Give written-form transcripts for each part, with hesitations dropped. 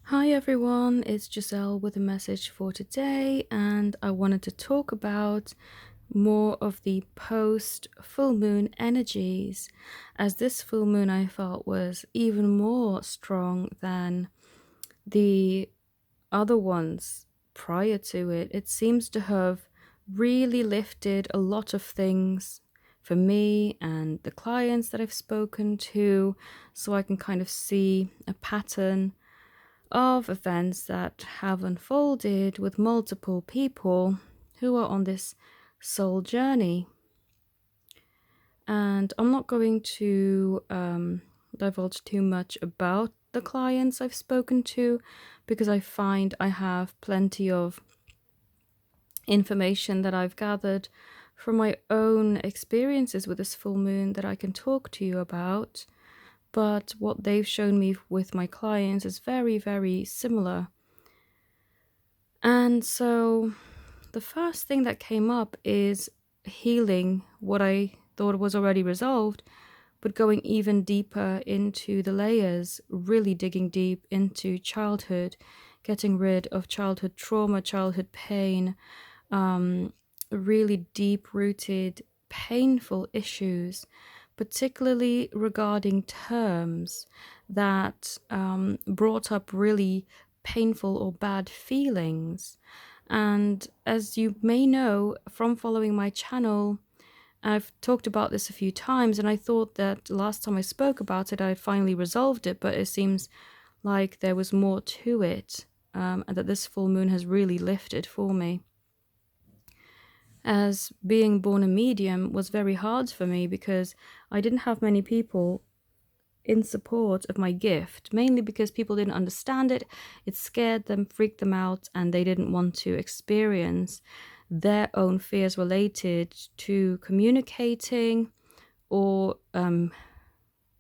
Hi everyone, it's Giselle with a message for today, and I wanted to talk about more of the post full moon energies, as this full moon I felt was even more strong than the other ones prior to it. It seems to have really lifted a lot of things for me and the clients that I've spoken to, so I can kind of see a pattern of events that have unfolded with multiple people who are on this soul journey. And I'm not going to divulge too much about the clients I've spoken to because I find I have plenty of information that I've gathered from my own experiences with this full moon that I can talk to you about. But what they've shown me with my clients is very, very similar. And so the first thing that came up is healing what I thought was already resolved, but going even deeper into the layers, really digging deep into childhood, getting rid of childhood trauma, childhood pain, really deep rooted, painful issues, particularly regarding terms that brought up really painful or bad feelings. And as you may know from following my channel, I've talked about this a few times, and I thought that last time I spoke about it, I had finally resolved it, but it seems like there was more to it, and that this full moon has really lifted for me. As being born a medium was very hard for me because I didn't have many people in support of my gift, mainly because people didn't understand it. It scared them, freaked them out, and they didn't want to experience their own fears related to communicating or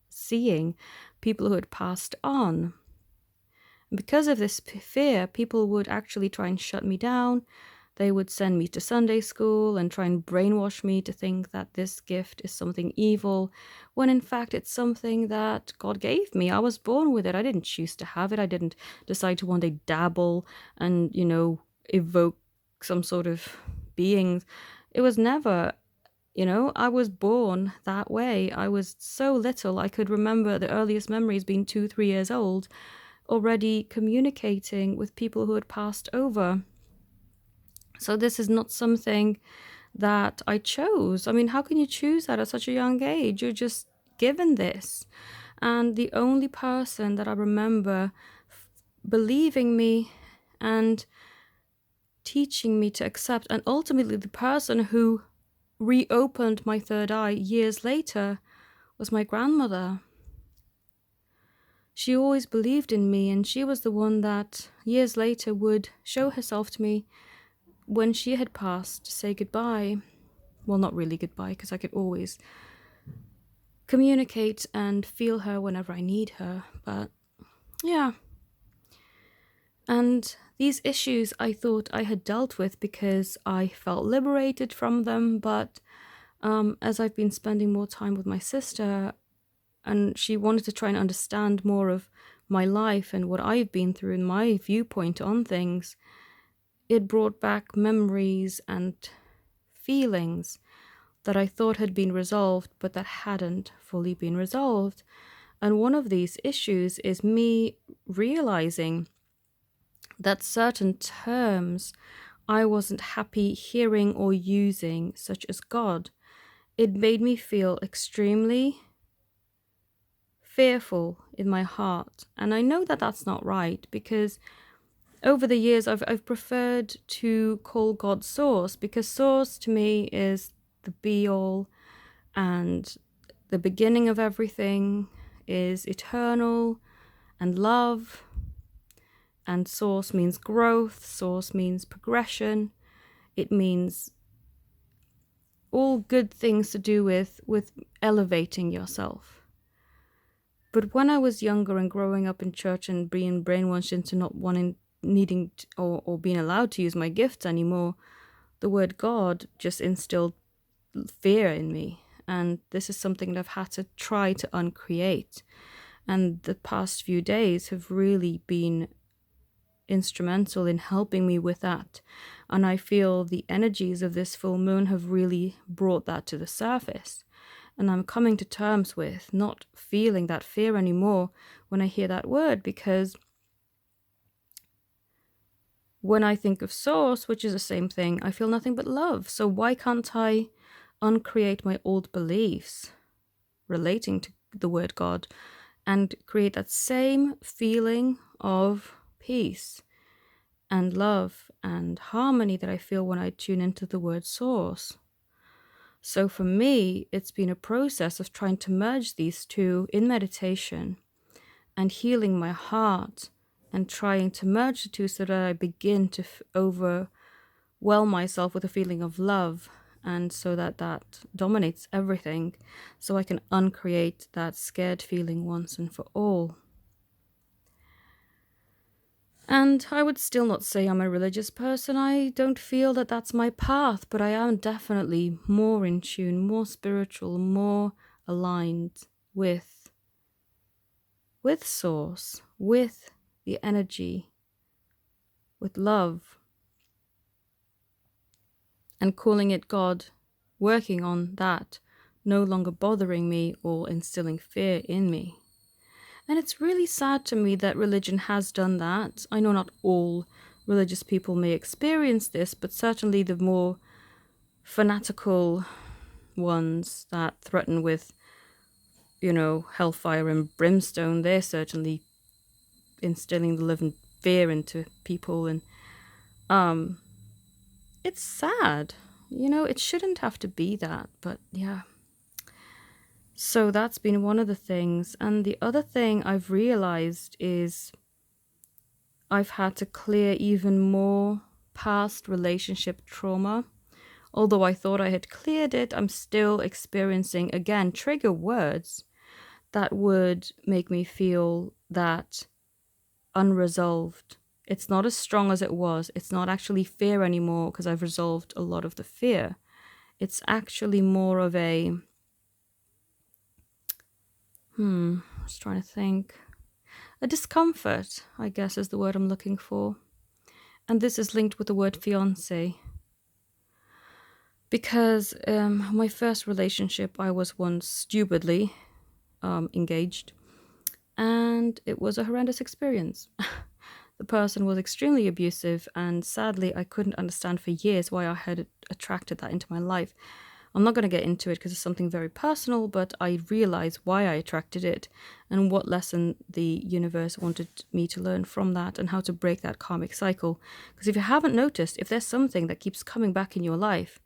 seeing people who had passed on. And because of this fear, people would actually try and shut me down. They would send me to Sunday school and try and brainwash me to think that this gift is something evil, when in fact it's something that God gave me. I was born with it. I didn't choose to have it. I didn't decide to one day dabble and, evoke some sort of being. It was never, I was born that way. I was so little. I could remember the earliest memories being 2, 3 years old, already communicating with people who had passed over. So this is not something that I chose. I mean, how can you choose that at such a young age? You're just given this. And the only person that I remember believing me and teaching me to accept, and ultimately the person who reopened my third eye years later, was my grandmother. She always believed in me, and she was the one that years later would show herself to me when she had passed to say goodbye. Well, not really goodbye, because I could always communicate and feel her whenever I need her. But yeah. And these issues I thought I had dealt with because I felt liberated from them. But as I've been spending more time with my sister, and she wanted to try and understand more of my life and what I've been through and my viewpoint on things, it brought back memories and feelings that I thought had been resolved, but that hadn't fully been resolved. And one of these issues is me realizing that certain terms I wasn't happy hearing or using, such as God. It made me feel extremely fearful in my heart. And I know that that's not right, because over the years I've preferred to call God Source, because Source to me is the be-all and the beginning of everything, is eternal and love. And Source means growth, Source means progression. It means all good things to do with elevating yourself. But when I was younger and growing up in church and being brainwashed into not needing or being allowed to use my gifts anymore, the word God just instilled fear in me. And this is something that I've had to try to uncreate. And the past few days have really been instrumental in helping me with that. And I feel the energies of this full moon have really brought that to the surface. And I'm coming to terms with not feeling that fear anymore when I hear that word, because when I think of source, which is the same thing, I feel nothing but love. So why can't I uncreate my old beliefs relating to the word God and create that same feeling of peace and love and harmony that I feel when I tune into the word source? So for me, it's been a process of trying to merge these two in meditation and healing my heart and trying to merge the two so that I begin to overwhelm myself with a feeling of love, and so that dominates everything, so I can uncreate that scared feeling once and for all. And I would still not say I'm a religious person. I don't feel that that's my path, but I am definitely more in tune, more spiritual, more aligned with source, with the energy, with love, and calling it God, working on that, no longer bothering me or instilling fear in me. And it's really sad to me that religion has done that. I know not all religious people may experience this, but certainly the more fanatical ones that threaten with, hellfire and brimstone, they're certainly instilling the living fear into people. And it's sad. It shouldn't have to be that, but yeah. So that's been one of the things. And the other thing I've realized is I've had to clear even more past relationship trauma. Although I thought I had cleared it, I'm still experiencing, again, trigger words that would make me feel that unresolved. It's not as strong as it was. It's not actually fear anymore because I've resolved a lot of the fear. It's actually more of a, I was trying to think, a discomfort, I guess is the word I'm looking for. And this is linked with the word fiancé. Because my first relationship, I was once stupidly engaged, and it was a horrendous experience. The person was extremely abusive, and sadly, I couldn't understand for years why I had attracted that into my life. I'm not going to get into it because it's something very personal, but I realized why I attracted it and what lesson the universe wanted me to learn from that and how to break that karmic cycle. Because if you haven't noticed, if there's something that keeps coming back in your life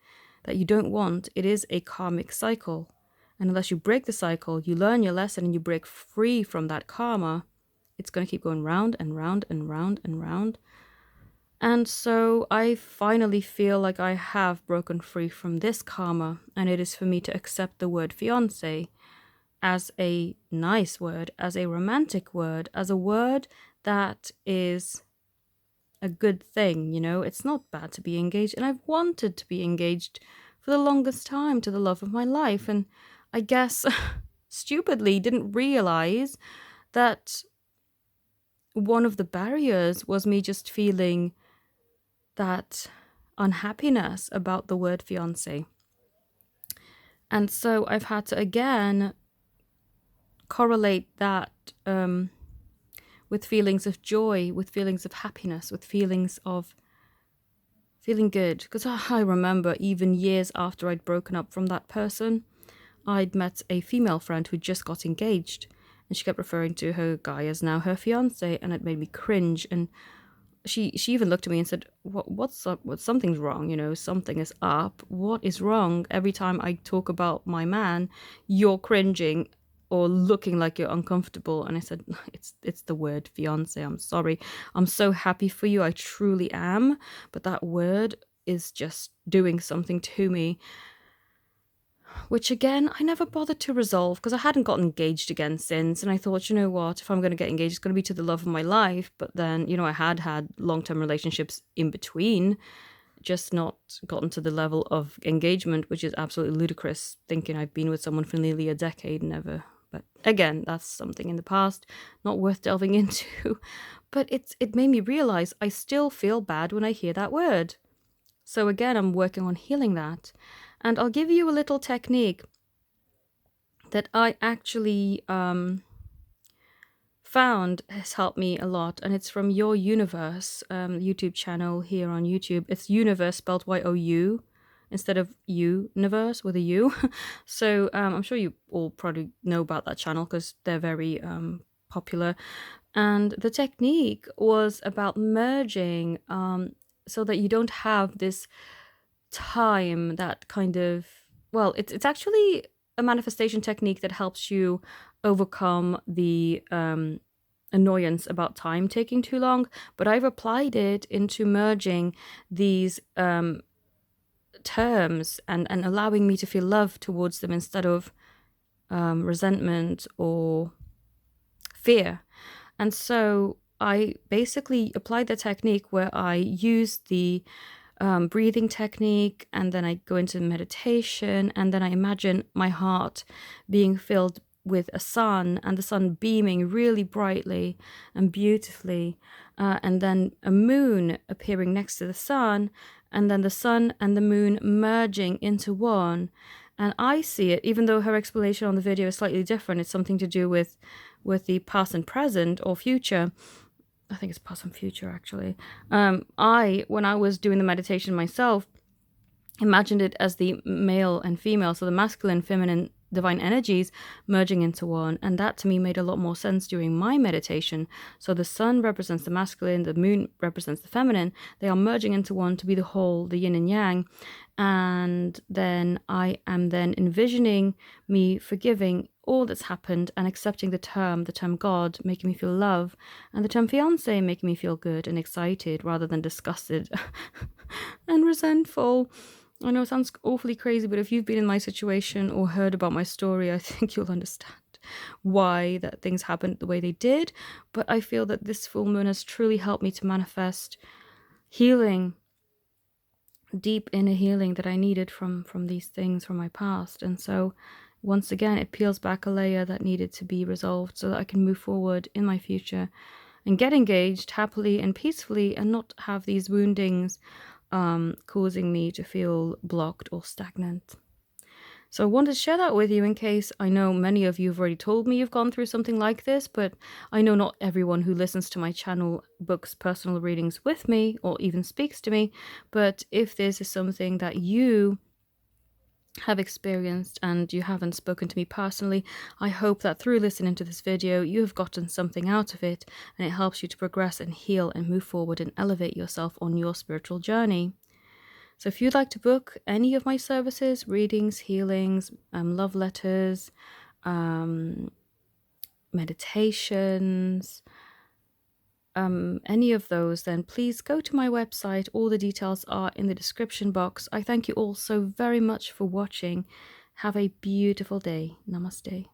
that you don't want, it is a karmic cycle. And unless you break the cycle, you learn your lesson and you break free from that karma, it's going to keep going round and round and round and round. And so I finally feel like I have broken free from this karma, and it is for me to accept the word fiancé as a nice word, as a romantic word, as a word that is a good thing, It's not bad to be engaged, and I've wanted to be engaged for the longest time to the love of my life, and I guess stupidly didn't realize that one of the barriers was me just feeling that unhappiness about the word fiancé. And so I've had to again correlate that with feelings of joy, with feelings of happiness, with feelings of feeling good. Because I remember even years after I'd broken up from that person, I'd met a female friend who just got engaged, and she kept referring to her guy as now her fiancé, and it made me cringe. And she even looked at me and said, what's up? Something's wrong, something is up. What is wrong? Every time I talk about my man, you're cringing or looking like you're uncomfortable. And I said, it's the word fiancé. I'm sorry. I'm so happy for you. I truly am. But that word is just doing something to me, which again, I never bothered to resolve because I hadn't gotten engaged again since. And I thought, you know what, if I'm going to get engaged, it's going to be to the love of my life. But then, I had long-term relationships in between, just not gotten to the level of engagement, which is absolutely ludicrous, thinking I've been with someone for nearly a decade, never. But again, that's something in the past, not worth delving into. but it made me realize I still feel bad when I hear that word. So again, I'm working on healing that. And I'll give you a little technique that I actually found has helped me a lot, and it's from Your Universe YouTube channel here on YouTube. It's Universe spelled Y-O-U instead of Universe with a U. So I'm sure you all probably know about that channel because they're very popular. And the technique was about merging so that you don't have this time that kind of, well, it's actually a manifestation technique that helps you overcome the annoyance about time taking too long. But I've applied it into merging these terms and allowing me to feel love towards them instead of resentment or fear. And so I basically applied the technique where I use the breathing technique, and then I go into meditation, and then I imagine my heart being filled with a sun, and the sun beaming really brightly and beautifully, and then a moon appearing next to the sun, and then the sun and the moon merging into one. And I see it, even though her explanation on the video is slightly different, it's something to do with the past and present or future. I think it's past and future, actually. When I was doing the meditation myself, imagined it as the male and female, so the masculine, feminine, divine energies merging into one. And that to me made a lot more sense during my meditation. So the sun represents the masculine, the moon represents the feminine. They are merging into one to be the whole, the yin and yang. And then I am then envisioning me forgiving all that's happened and accepting the term God making me feel love, and the term fiance making me feel good and excited rather than disgusted and resentful. I know it sounds awfully crazy, but if you've been in my situation or heard about my story, I think you'll understand why that things happened the way they did. But I feel that this full moon has truly helped me to manifest healing, deep inner healing that I needed from these things from my past. And so once again, it peels back a layer that needed to be resolved so that I can move forward in my future and get engaged happily and peacefully and not have these woundings causing me to feel blocked or stagnant. So I wanted to share that with you in case I know many of you have already told me you've gone through something like this, but I know not everyone who listens to my channel books personal readings with me or even speaks to me. But if this is something that you have experienced and you haven't spoken to me personally, I hope that through listening to this video you have gotten something out of it and it helps you to progress and heal and move forward and elevate yourself on your spiritual journey. So if you'd like to book any of my services, readings, healings, love letters, meditations, any of those, then please go to my website. All the details are in the description box. I thank you all so very much for watching. Have a beautiful day. Namaste.